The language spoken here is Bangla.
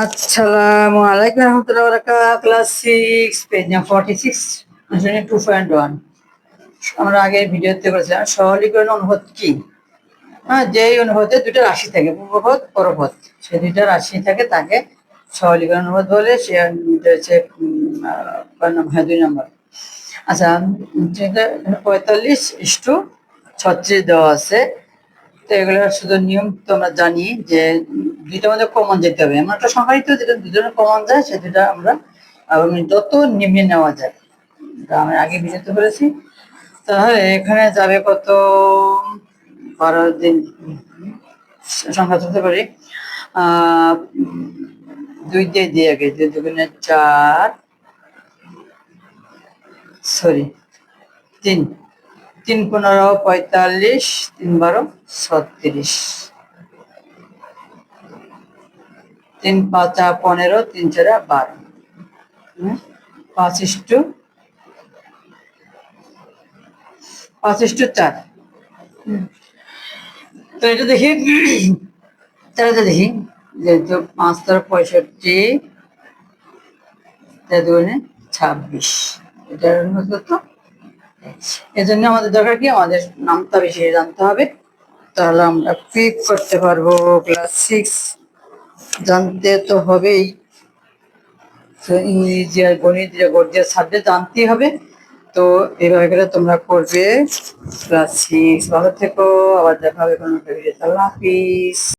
আসসালামু আলাইকুম রহমতুল্লাহ বারাকাতুহু। ক্লাস 6 পেজ নাম্বার 46 আসলে 2.1 আমরা আগে ভিডিওতে করেছিলাম সরলীকরণ অনুপাত কি। যেই অনুপাতে দুটো রাশি থাকে, পূর্বপদ পরপদ, সেই দুইটা রাশি থাকে তাকে সরলীকরণ অনুপাত বলে। সে হচ্ছে 2 নম্বর। আচ্ছা, 45:36 দেওয়া আছে। তো এগুলো শুধু নিয়ম তো আমরা জানি যে দুইটার মধ্যে কমন যেতে হবে, এমন একটা সংখ্যা যেটা দুজনে কমন যায় সে দুটা আমরা যত নিম্নে নেওয়া যায়, আমি আগে ভিডিওতে বলেছি। তাহলে এখানে যাবে কত, 12 দিন সংখ্যা ধরতে পারি। 2 দিয়ে দিয়ে আগে 2 দুগুণে 4, সরি 3, 3 15 45, 3 12 36, 3 5 15, 3 4 12, 5:4। তো এটা দেখি, তাহলে দেখি যে 5 তার 65, 26, এটার তো এই জন্য আমাদের দরকার কি, আমাদের নামটা বেশি জানতে হবে, তাহলে আমরা পিক করতে পারবো। ক্লাস 6 জানতে তো হবেই, ইংরেজি আর গণিত গদ্যের সাবজেক্ট জানতেই হবে। তো এইভাবে করে তোমরা করবে। ক্লাস 6 ভালো থেকো, আবার দেখা হবে কোনো ভিডিওতে। আল্লাহ হাফিজ।